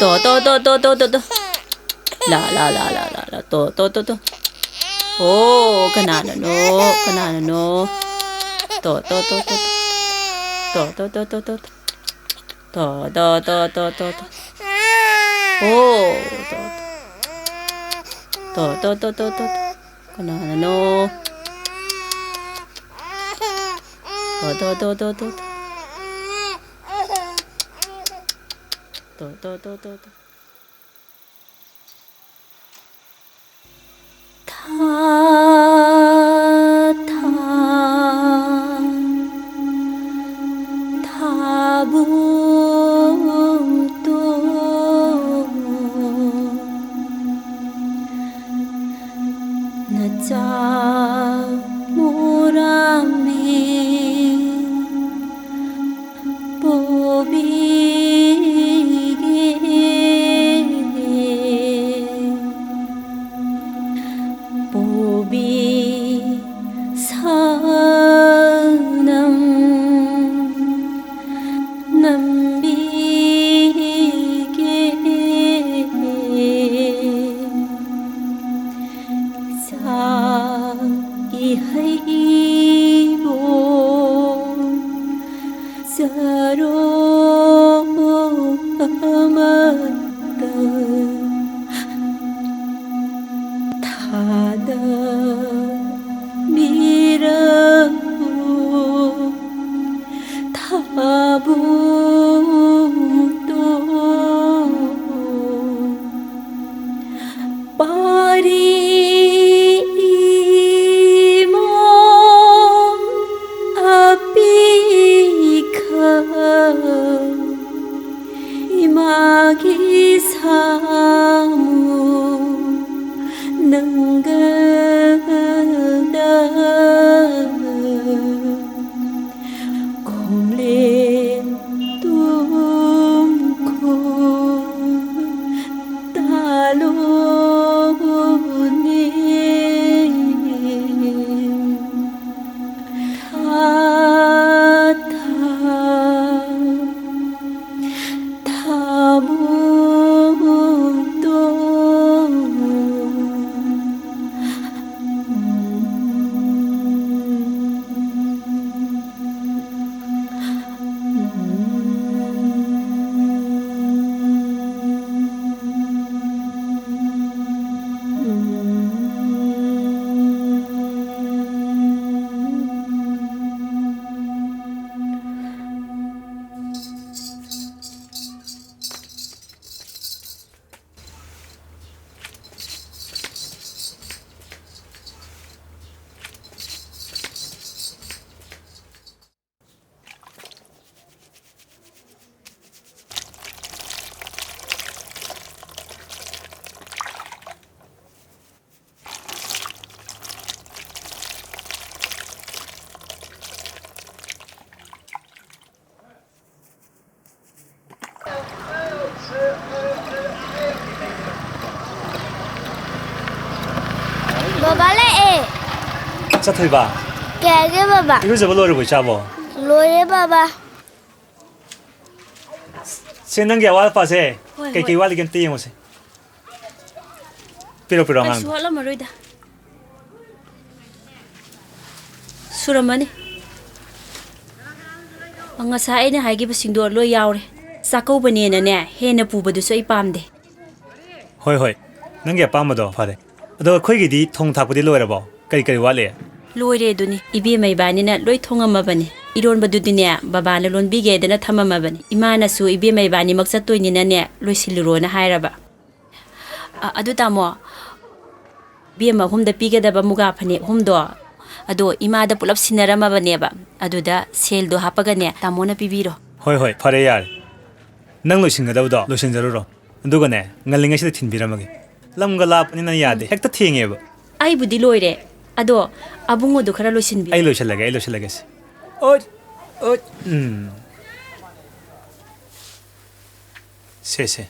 to. La to. Oh, kanana no. To. To. To. Oh, to. Kanana no. To. To. Baba lại Chắc thôi bà. kể cái baba. Bây giờ lôi rồi cha bò. Lôi đấy baba. Sen nang ya wal pa se. Cái wal cái tiền mà se. Pero ngang. Suhala maroida. Suramani. Angasa ai ne haigi basingdo lo yaure. Sakau bani na ne he na pu badu so ipam de. Hoi. Nang ya pa ma do fa de. Ado khoi gi di thong thak pudi loi ra bo. Kai wale. Loire duni ibi mai bani na loi thonga ma bani. Iron badu dunia baba na lon bige de na thama ma bani. Imana su ibi mai bani maksat to ni na ne loi siluro na haira ba. Adu tamo. Bi ma hum da pige da ba muga phani hum do. Ado ima da pulap sinara ma bani ba. Adu da sel do hapaga ne tamo na pibiro. Hoi phare yar. Nang lo singa da do lo sin jaru ro. Ndu ga ne ngalinga si thin bira magi. Lam ga lap ni na yade. Hekta thinge ba. Ai budi loire. Ado abungo do khara lo sin bi. Ai lo shalaga se. Oi. Se.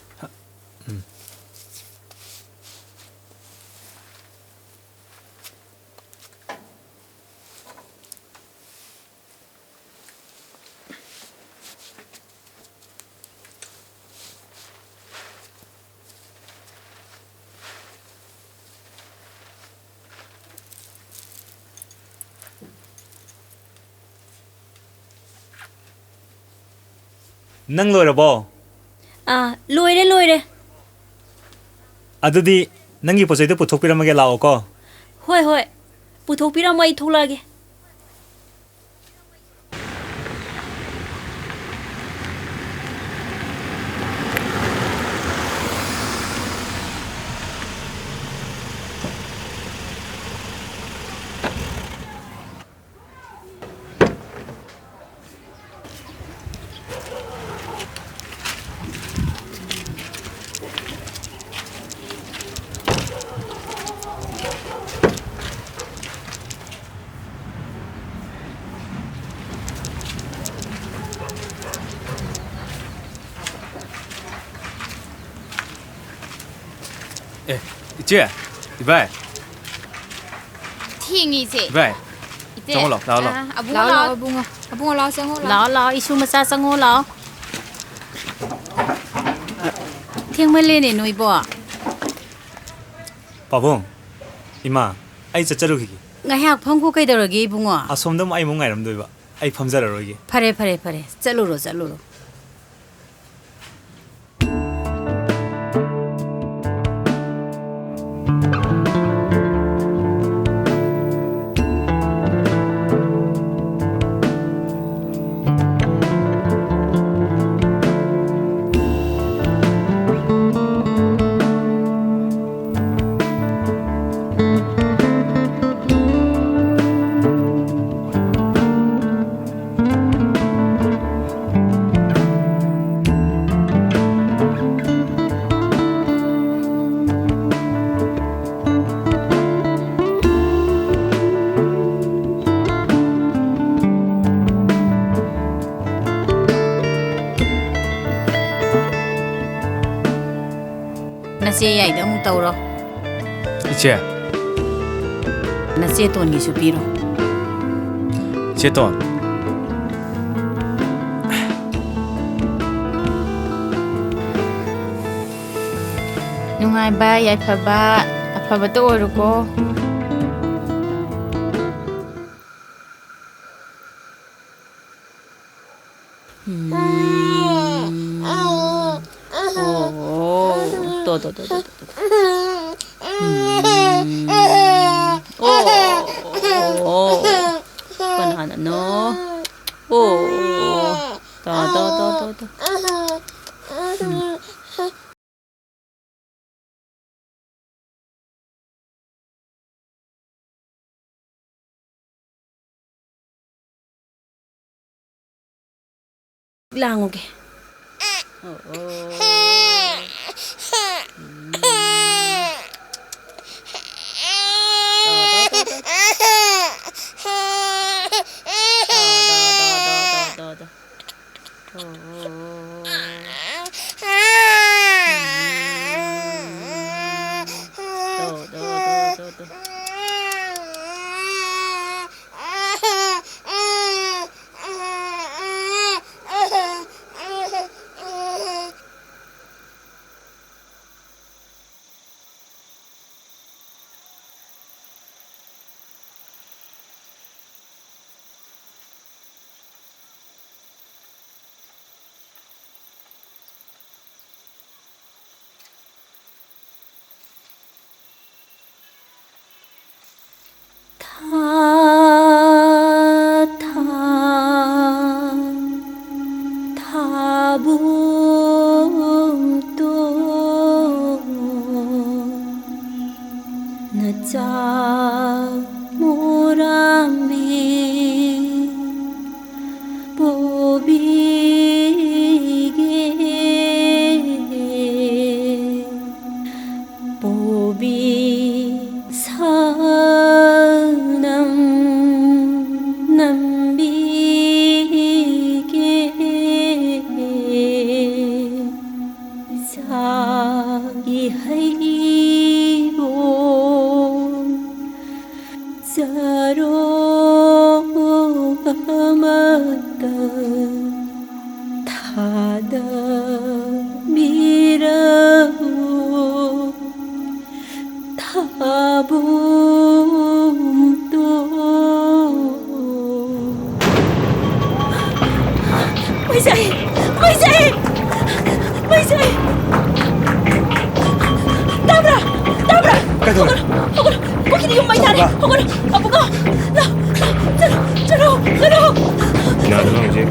ꯅꯪ ꯂꯣꯏꯔꯕꯣ ꯂꯣꯏꯔꯦ ꯂꯣꯏꯔꯦ ꯑꯗꯨꯗꯤ ꯅꯪꯒꯤ ꯄꯣꯠ ꯆꯩꯗꯣ ꯄꯨꯊꯣꯛꯄꯤꯔꯝꯃꯒꯦ ꯂꯥꯛꯑꯣꯀꯣ ꯍꯣꯏ ꯍꯣꯏ ꯄꯨꯊꯣꯛꯄꯤꯔꯝꯃꯣ ꯑꯩ ꯊꯣꯛꯂꯛꯑꯒꯦ 이제 이봐이 ꯊꯦꯡꯉꯤꯁꯦ 이봐이 ꯏꯇꯦ ꯆꯪꯉꯣ ꯂꯥꯎ ꯂꯥꯎ ꯑꯕꯨꯡ ꯂꯥꯎ ꯂꯥꯎ ꯂꯥꯎ ꯑꯕꯨꯡꯉꯣ ꯑꯕꯨꯡꯉꯣ ꯂꯥꯎ ꯆꯪꯉꯣ ꯂꯥꯛꯑꯣ ꯂꯥꯛꯑꯣ ꯏꯁꯨ ꯃꯆꯥ ꯆꯪꯉꯣ ꯂꯥꯛꯑꯣ ꯊꯦꯡꯃꯜꯂꯦꯅꯦ ꯅꯣꯏꯕꯣ ꯄꯥꯕꯨꯡ 이마 ꯑꯩ ꯆꯠꯆꯔꯨꯈꯤꯒꯦ ꯉꯥꯏꯍꯥꯛ ꯐꯝꯈꯣ ꯀꯩꯗꯧꯔꯒꯦ ꯏꯕꯨꯡꯉꯣ ꯑꯁꯣꯝꯗ ꯑꯩ ꯑꯃꯨꯛ ꯉꯥꯏꯔꯝꯗꯣꯏꯕ ꯑꯩ ꯐꯝꯖꯔꯔꯣꯏꯒꯦ ꯐꯔꯦ ꯐꯔꯦ ꯐꯔꯦ ꯆꯠꯂꯨꯔꯣ ꯆꯠꯂꯨꯔꯣ ꯅꯆꯦ ꯌꯥꯏꯗ ꯑꯃꯨꯛ ꯇꯧꯔꯣ 이제 ꯅꯆꯦ ꯇꯣꯟꯒꯤꯁꯨ ꯄꯤꯔꯣ 제돈 ꯅꯨꯡꯉꯥꯏꯕ ꯌꯥꯏꯐꯕ ꯑꯐꯕꯇ ꯑꯣꯏꯔꯣꯀꯣ Banana, da. Langoge. Maisay! Maisay! Dabra! Dabra! Kailangan! Huguro! Huwag hindi yung may nari! Huguro! Apo ko! Na! Chalo! Chalo! Ano lang, Ije?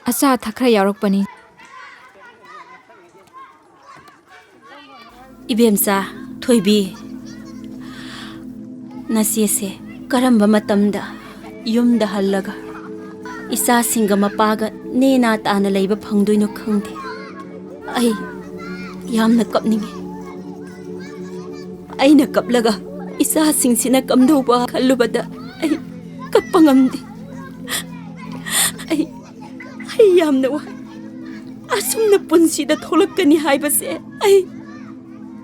Acha thakra yaurokpani. Ibemsa, Thoibi. Nasiyese, karamba matamda, yumda hallaga. Isa singa mapaga, nena taana layba phangdoino khangde. Ay, yamna kapninge. Aina kaplaga, isa singsina kamdoba kallubada. Ay, kapangamdi. Ay, yamna wa. Asumna punsida tholakani haibase. Ay,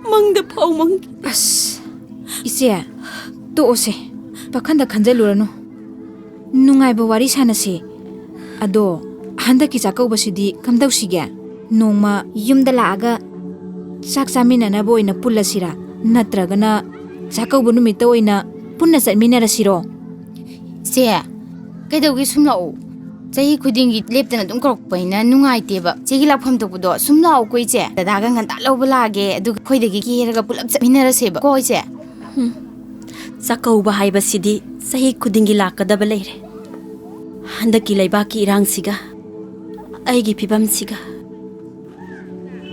mangda phau mang. As, ise, to ose, pakhanda khanjalurano. Nungai ba wari sanase. Ado, handa ki chakau basidi kamdausiga. Nongma yumda laaga sak chaminana boina pulasira. Natragana chakau bu numita oina punna satminarasiro. Se, kaidaugi sumlao. Chahi khudingi leptana dum korokpaina nungaiteba. Chegi lapham tokbudo sumlao koiche. Dadaga nganta lawbalage adu khoidagi kiheraga pulap chapminaraseba. Koiche. Sakauba haibasidi sahi khudingi lakadaba leire. Handaki laibaki irangsiga. Aigi pibamsiga.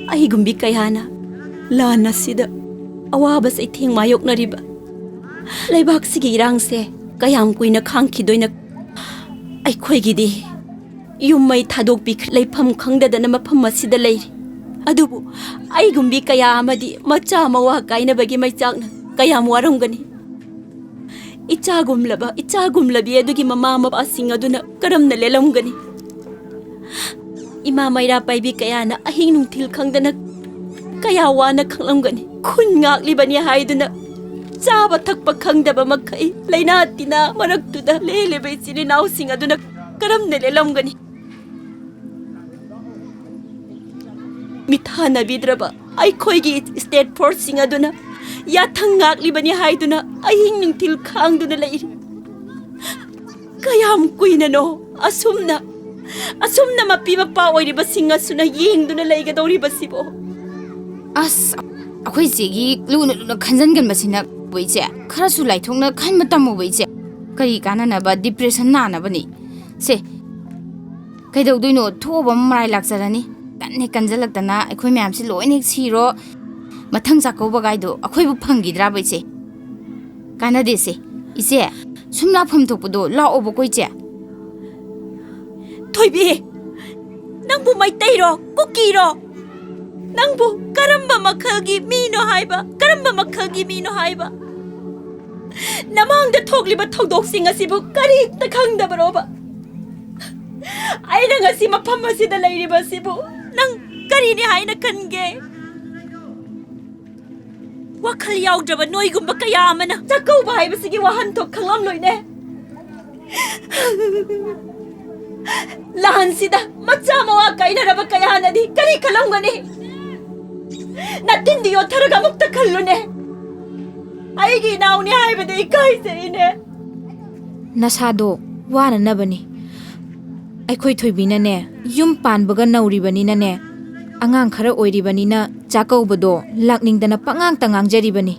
Aigumbi kayana lana sida awaba sai thing mayok nariba. Laibak sigi irangse kayam kuina khangkhidoina Aikhoigidi Yumai Tadok Bik Lepam Kangdana Mapam Masida Lady. Adubu, Aigumbi Kaya Amadi, Macha Mawa Kaina Bagi my Chagna, Kayam Warungani. Ichagum Laba, Ichagum Labi, Edugi Mamma passing Aduna, Karam the Lelongani. Imamaira Baby Kayana, a hinung till Kangdana Kayawana Kalangani, Kunyak Libania Haiduna. Saba takpa kangdaba makai laina tina maraktuda lele besini nausing aduna karam nele lamgani mithana bidraba ai khoigi state forcing aduna yathangak libani haiduna ahing ning til khangduna leiri kayam kuina no asumna mapi mapa oiriba singa suna yengduna leiga dori basibo As, akhoi chegi luna khanjangan basina boiche. Kharasu laithongna khanma tamu boiche. Kari kanana ba depression na na bani. Se. Kaidau duino thoba marai lakjarani. Kanne kanjalaktana akhoi myam si loine siro mathang sakau bagaido akhoi bu phangidra boiche. Kana dese. Ise sumla pham thokpudo la obo koiche. Thoibi nangbu mai tairo kukiro Nangbu karamba makhagi mino haiba karamba makhagi mino haiba Namangda thogliba thogdoksing asibu kari ta khangda baroba Aina ngasi mafam asida leiriba sibu nang kari ni haina khange Wakhal yaudaba noigumba kaya amana chakau ba haiba sigi wahan thok khangam loine Lahan sida macha mawa kaina raba kaya nadi kari khalangani Natindi yo tharaga mukta khallune Aigi nauni haibade ikai serine Nasado wana nabani. ꯑꯩꯈꯣꯏ ꯊꯣꯏꯕꯤꯅꯅꯦ ꯌꯨꯝ ꯄꯥꯟꯕꯒ ꯅꯧꯔꯤꯕꯅꯤꯅꯅꯦ ꯑꯉꯥꯡ ꯈꯔ ꯑꯣꯏꯔꯤꯕꯅꯤꯅ ꯆꯥꯛꯀꯧꯕꯗꯣ ꯂꯥꯛꯅꯤꯡꯗꯅ ꯄꯉꯥꯡꯇ ꯉꯥꯡꯖꯔꯤꯕꯅꯤ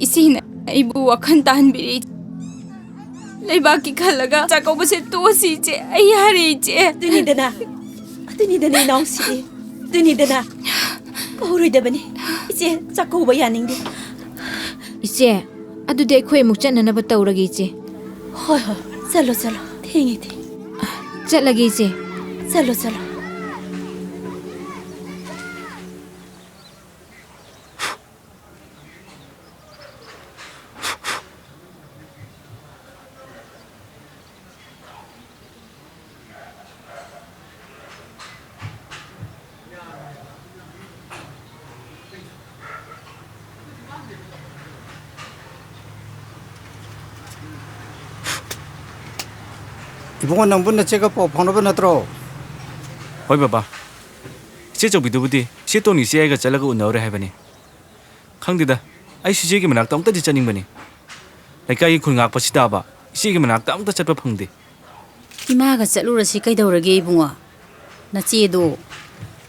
ꯏꯆꯦꯅ ꯑꯩꯕꯨ ꯋꯥꯈꯜ ꯇꯥꯍꯟꯕꯤꯔꯤ ꯂꯩꯕꯥꯛꯀꯤ ꯈꯜꯂꯒ ꯆꯥꯛꯀꯧꯕꯁꯦ ꯇꯣꯛꯑꯁꯤ ꯏꯆꯦ ꯑꯩ ꯌꯥꯔꯦ ꯏꯆꯦ ꯑꯗꯨꯅꯤꯗꯅ ꯏꯅꯥꯎꯁꯤ ꯑꯗꯨꯅꯤꯗꯅ ꯀꯧꯔꯣꯏꯗꯕꯅꯤ ꯏꯆꯦ ꯆꯥꯛꯀꯧꯕ ꯌꯥꯅꯤꯡꯗꯦ ꯏꯆꯦ ꯑꯗꯨꯗꯤ ꯑꯩꯈꯣꯏ ꯑꯃꯨꯛ ꯆꯠꯅꯅꯕ ꯇꯧꯔꯒꯦ ꯏꯆꯦ ꯍꯣꯏ ꯆꯠꯂꯣ ꯊꯦꯡꯉꯦ ꯆꯠꯂꯒꯦ ꯏꯆꯦ ꯆꯠꯂꯣ 이봉원 남분네 제가 뽀뽀하는 분 어떠로? Hoi baba. Che chobidubudi che toni se aiga chalaga unawre haibani. Khangdida ai sije gi manak tamta di chaning bani. Laikai khulngak pasida ba isi gi manak tamta chatpa phangde. 이마가 ꯆꯠꯂꯨꯔꯁꯤ ꯀꯩꯗꯧꯔꯒꯦ 이bungo 나치에도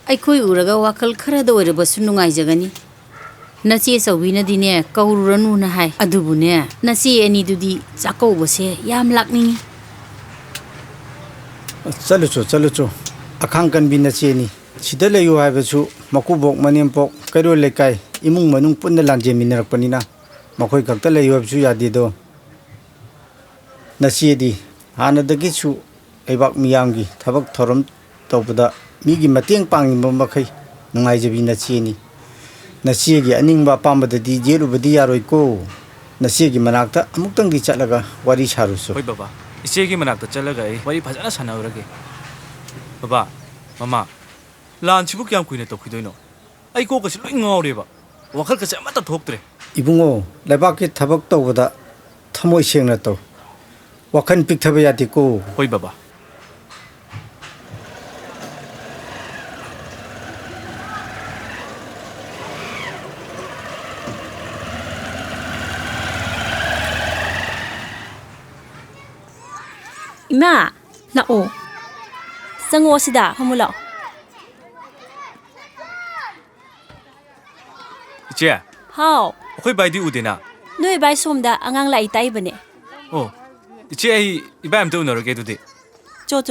ꯑꯩꯈꯣꯏ ꯎꯔꯒ ꯋꯥꯈꯜ ꯈꯔꯗ ꯑꯣꯏꯔꯕꯁꯨ ꯅꯨꯡꯉꯥꯏꯖꯒꯅꯤ ꯅꯆꯦ ꯆꯧꯕꯤꯅꯗꯤꯅꯦ ꯀꯧꯔꯨꯔꯅꯨꯅ ꯍꯥꯏ ꯑꯗꯨꯕꯨꯅꯦ ꯅꯆꯦ ꯑꯅꯤꯗꯨꯗꯤ ꯆꯥꯛꯀꯧꯕꯁꯦ ꯌꯥꯝ ꯂꯥꯛꯅꯤꯡꯉꯤ ꯆꯠꯂꯨꯆꯣ ꯑꯈꯥꯡ ꯀꯟꯕꯤ ꯅꯆꯦꯅꯤ ꯁꯤꯗ ꯂꯩꯌꯨ ꯍꯥꯏꯕꯁꯨ ꯃꯀꯨꯕꯣꯛ ꯃꯅꯦꯝꯄꯣꯛ ꯀꯩꯔꯣꯜ ꯂꯩꯀꯥꯏ ꯏꯃꯨꯡ ꯃꯅꯨꯡ ꯄꯨꯟꯅ ꯂꯥꯟꯖꯦꯟꯃꯤꯟꯅꯔꯛꯄꯅꯤꯅ ꯃꯈꯣꯏ ꯈꯛꯇ ꯂꯩꯌꯨ ꯍꯥꯏꯕꯁꯨ ꯌꯥꯗꯦꯗꯣ ꯅꯆꯦꯗꯤ ꯍꯥꯟꯅꯗꯒꯤꯁꯨ ꯂꯩꯕꯥꯛ ꯃꯤꯌꯥꯝꯒꯤ ꯊꯕꯛ ꯊꯧꯔꯝ ꯇꯧꯕꯗ ꯃꯤꯒꯤ ꯃꯇꯦꯡ ꯄꯥꯡꯉꯤꯕ ꯃꯈꯩ ꯅꯨꯡꯉꯥꯏꯖꯕꯤ ꯅꯆꯦꯅꯤ ꯅꯆꯦꯒꯤ ꯑꯅꯤꯡꯕ ꯑꯄꯥꯝꯕꯗꯗꯤ ꯌꯦꯠꯂꯨꯕꯗꯤ ꯌꯥꯔꯣꯏꯀꯣ ꯅꯆꯦꯒꯤ ꯃꯅꯥꯛꯇ ꯑꯃꯨꯛꯇꯪꯗꯤ ꯆꯠꯂꯒ wari sarusu Hoi baba. Ichegi manakta chalaga ai wari phajana sanaurage. Baba, mama. Lan chibu kyam kuine tokhidoino. Ai ko kasi loi ngawre ba. Wakhal kasi amata thoktre. 이붕어 레바키 타박 떠보다 터모이 시행나 또 와칸 빅타베야 되고 Hoi baba. 이마 나오 ꯆꯪꯉꯣ ꯐꯝꯃꯨ ꯂꯥꯛꯑꯣ Iche, ꯍꯥꯎ akhoi bai di udena. ꯅꯣꯏ ꯕꯥꯏ ꯁꯣꯝꯗ ꯑꯉꯥꯡ ꯂꯥꯏꯔꯤꯛ ꯇꯥꯛꯏꯕꯅꯦ Oh. Iche ai iba amta unarage dudi. ꯆꯣ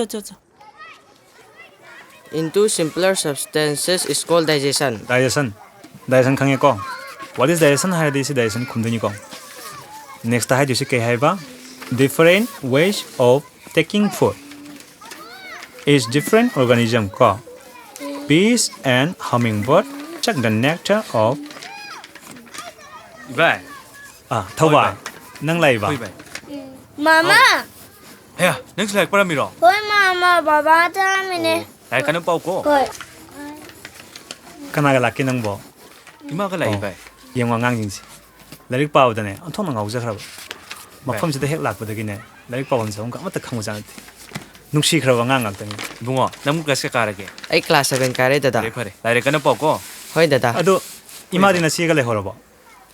Into simpler substances is called digestion. Digestion khangye ko. What is digestion? Hai disi digestion khumduni ko. Next hai disi ke hai ba? Different ways of taking food. Is different organism ko. Bees and hummingbird check the nectar of Iba. thawai nang lai ba. Hoi bai. Mama. Heya, nang slak para miro. Hoi mama, baba tamine. Lai kanam pau ko. Hoi. Kana ga laki nang bo. Ima ka lai bai. Yengwa ngang jingsi. Larik paw da ne anthong nang ngauja khara. Mafam sida hek lak badagi ne. Larik paw on ka amata khangu janati. Nungsi khara wa ngang tani. Bungo, namu kas ka karage. I class 7 kare dada. Pare pare. Lai kanam pau ko. Hoi dada. Ado imadi na siga le horabo.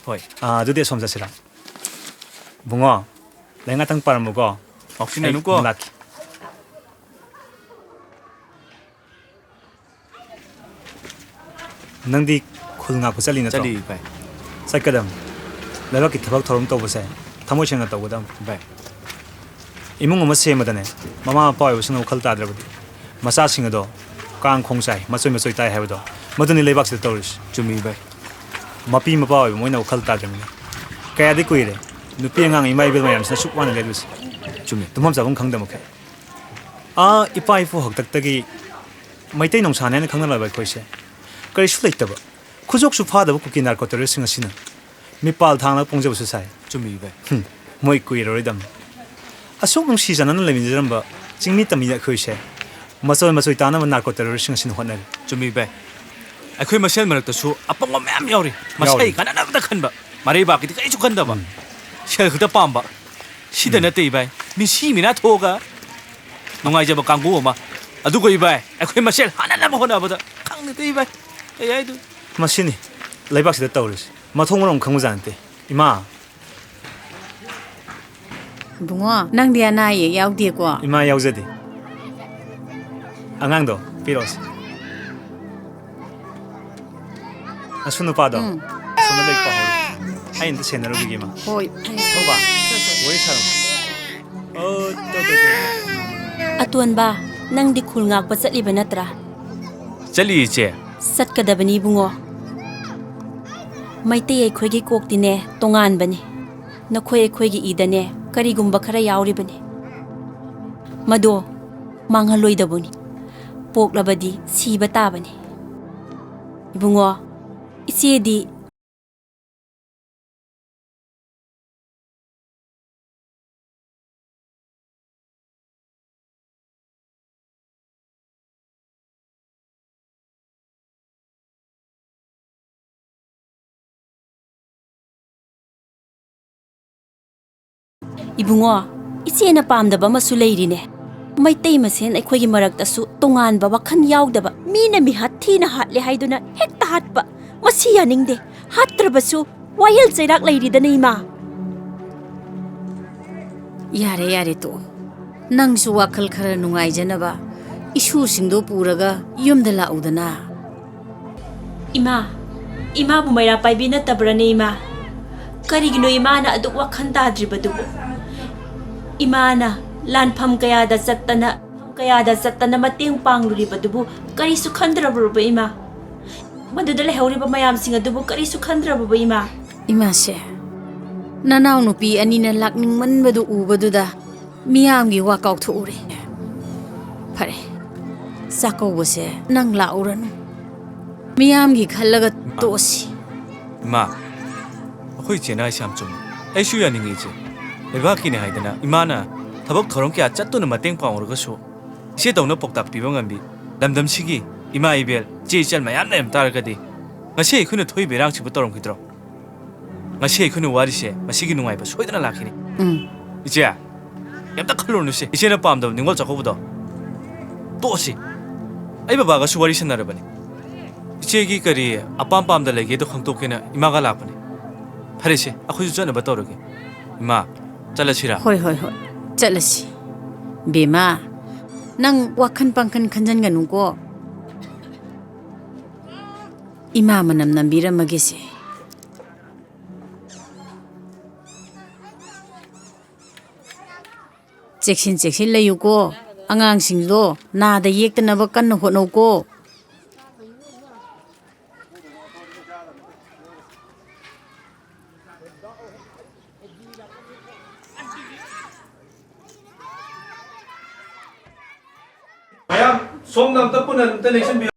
Hoi. Dudi som jasira. Bungo. Lenga tang paramu ko. Oxygen nu ko. Laki. Nangdi khulnga ko chali na to. Chali bai. Sakadam. Laba ki thabak thorum to bose. Thamo chenga to godam. Bai. Imung ma se madane. Mama pa yo sino khal ta drabudi. Masa singa do. Kang khong sai. Masoi tai ha do. Madani lebak se toris. Chumi bai. Mapi ma pa yo moina khal ta drabudi. Kaya di kuire. Nupi ngang imai bel mayam sa sukwan le dus. Chumi. Tumam sabung khangdam khay. Ipai fu hak tak tagi maitai nong sane ne khangna la bai khoise. Kari su leitaba. Khujok su phada bu kuki narkotere singa sina. Mi pal thangla pongja su sai. Chumi bai. Moi kuiro redam. Asok nong si janan le min jaramba chingmi tamia khoise. Masoi tana narkotere singa sina hotna. Chumi bai. Akhoi masel marak ta su apang ma myam yauri. Masai kana na ta khanba. Mari ba ki kai chu khanda ba. Shel khda pam ba. 시대 나 때 이바이 미시미나 토가 농아이 잡아 강고 오마 아두고 이바이 아쿠이 마셀 하나나 먹어나보다 강네 때 이바이 에이도 마시니 레박시다 떠오르시 마통으로 강무자한테 이마 붕어 낭디 하나에 야우디고 이마 야우제디 안강도 피로스 아수누 빠도 손을 렉바 홀 아인도 채널을 비기마 호이 통바 원이처럼 또또또 Atuan ba, nang di khul ngak pa satliba natra. 젤리 이제 Satkadabani bungo. Maitay aykhoygi koktine tongan bani. Nakhoy aykhoygi idane karigumba khara yauribani. Mado manghaloidabuni. Poklabadi siba tabani. Ibungo, isiyedi Ibungo, isi na pamdaba masu leirine. Maitay masen aykhoygi maragtasu tongan ba wakhan yaudaba mina mi hathi na hatle haiduna hekta hatpa masi yaningde hatrabasu wayal chairak leiridana ima. yare yare to nangsu wakal khara nungai janaba isu singdo puraga yumda laudana Ima bu mayra paibi na tabrane ima. Karigino ima na aduk wakhan tadribadubo. Ima na lanpham kayada sattana mating pangluribadubu kari sukhandrabuba ima. Maduda lehoriba mayam singa dubu kari sukhandrabuba ima. imase nanau nupi anina lakning manbadu ubaduda miyamgi wakaw thuure phare sako bose nang lauranu miyamgi khallaga tosi 마 아쿠이 제나이 샴좀 에슈야 닝이 이제 레바키네 하이드나 이마나 타복 더럽게 아짜또는 마땡 방으로가쇼 시에도는 복답 비병한비 남담시기 이마 이별 제이짤 마얌나 얌따르가디 ngasi khune thoi berang chibu torong kidro ngasi khune warise masigi nungai ba soidana lakhini iche yamta khalonu se iche na pamda ningol chakobudo tosi ai baba ga suwari sanarabani iche gi kari apam pamda lege do khangtokena imaga lakpani pharese akhoju jana ba toroge ima chalasira hoi chalasi bema nang wakhan pangkhan khanjan ganu ko ima manam nambira magese cheksin layu ko angang singdo na da yektana ba kan hono ko Mayam, som nam tapunan television bi.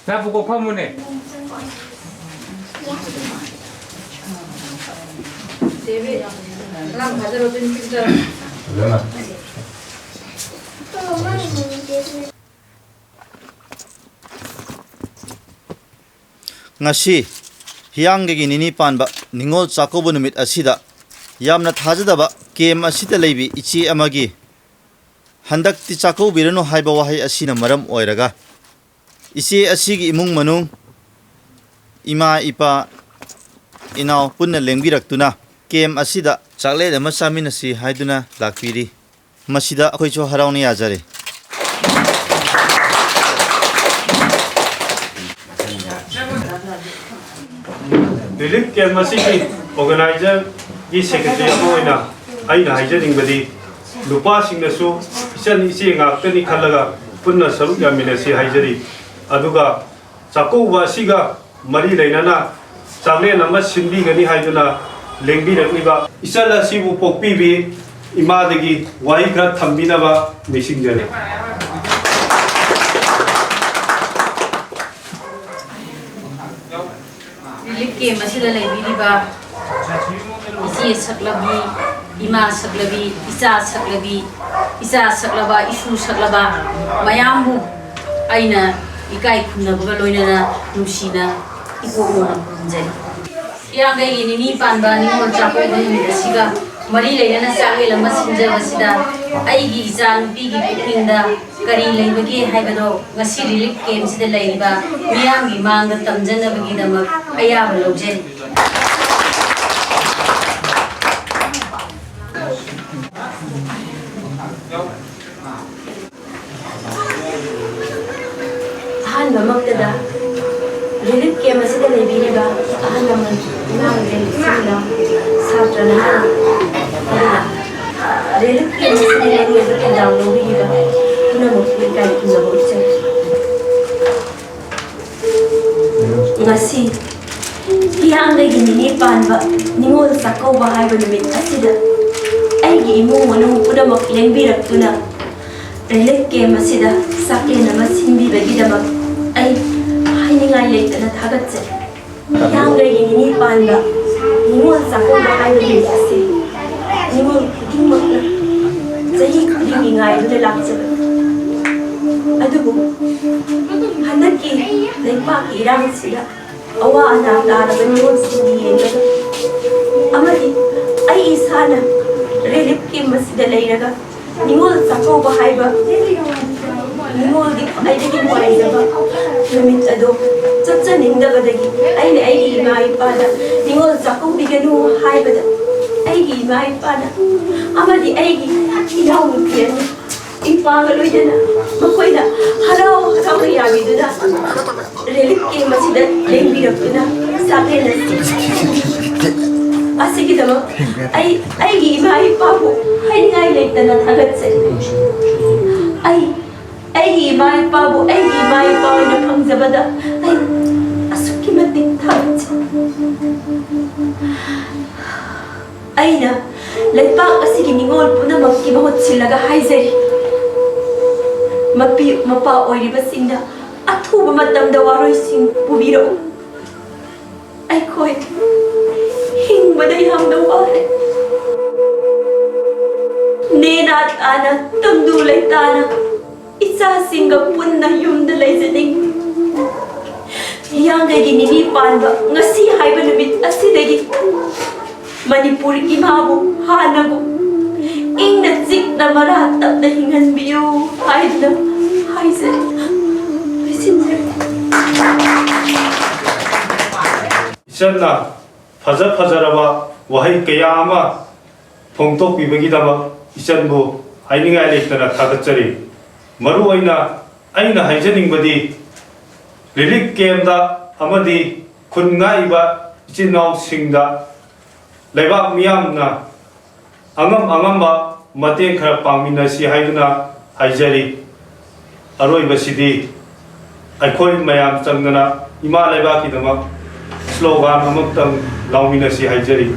나보고 파문해. ngasi hiyanggi nini panba ningol chakobu numit asida yamna thajadaba kem asida leibi ichi amagi handak ti chako birano haiba wahai asina maram oiraga isi asigi imung manung ima ipa inaw punna lengbirak kem asida chakle dama saminasi haiduna lakpiri masida akhoi cho harauni ajare Relief camp masigi organizer gi secretary amoina aina haijaring badi lupa singna su isan isi ngakani khalaga punna saru yamina si haijari aduga chako wasiga mari leinana chakle nama sindi gani haiduna lengbi rakniba isala sibu pokpi bi इमादगी वाही खरा थम्बिनबा मिसिंजरे relief के मसीदा लेबीरिबा इसी सकलबी इमा सकलबी इचा सकलबा issue सकलबा मयामबु आइना इकाई खुनबगा लोइना नुसीना इपोमोना खुंजरी यांगै निनी पानबा निमोल चाको निसिगा मरी लेना चागे लम्मा सिंजबसिदा आइगी इचा नुपीगी पिकिंदा करी लेबगे हाइबदो ngasi रिलीफ कैम्प सिदा लेरिबा मियामगी मांगदा तमजनबगीदमक अयाब लौजरी अहमददा रिलीफ कैम्प असिदा लेबिरिबा अहलमन नांगरे सिला सात्रना रिलीफ कैम्प असिदा लेबिरिबा डाउनलोडिबा पुनमुखी काई कुनबोचे ngasi hiangdagi nini panba ningol sakauba haiba numit asida aigi imung manung punamak lengbirakuna relief camp asida saklena ma sinbibagidama ai hainingai leitana thagatse hiangdagi nini panba ningol sakauba haiba numit ase ningol khudingmakna chahi khudingi ngai duda lakchaba adubu handaki leipaki irang-sida awa ana taraba ningol sindi yengaga amadi ai isana relief camp asida leiraga ningol sakauba haiba ningol di aidagi nuaizaba numit ado chachaningdabadagi aina aigi ima ipada ningol sakaubiganu haibada aigi ima ipada amadi aigi inau nupiyani ipaga loidana makoida harau yabiduna relief camp asida lengbirakuna saklena asigidama aigi ima ipabu haingai leitana thagatse aigi ima ipabu aigi ima ipaina phangjabada ai asuki matik thagatse aina leipak asigi ningol punamakki mahut silaga haizari mapa oiribasingda athuba matamda waroising pubiro ai khoi hingbada yamda ware nena ana tamdu leitana isa singa punna yumda leizaning yangai nini panba ngasi haiba numit asidagi manipur imabu hanagu ingna zikna maratap na hinganbiyo haidna haise bisinje इचन्ना फजरबा वही कया अमा फोंदोकबिबगीदमा इचनबु हाइनिंगाय लेतना थागतचरी मरुओइना अइना हाइजनिंगबदी relief कैम्पदा अमदी खुनगाइबा इचिनाउ सिंगदा लेबाक मियामना angamba mateng khara pangminasi haiduna haijari aroibasidi aikhoi mayam changdana ima leba kidama slogan amuktang lauminasi haijari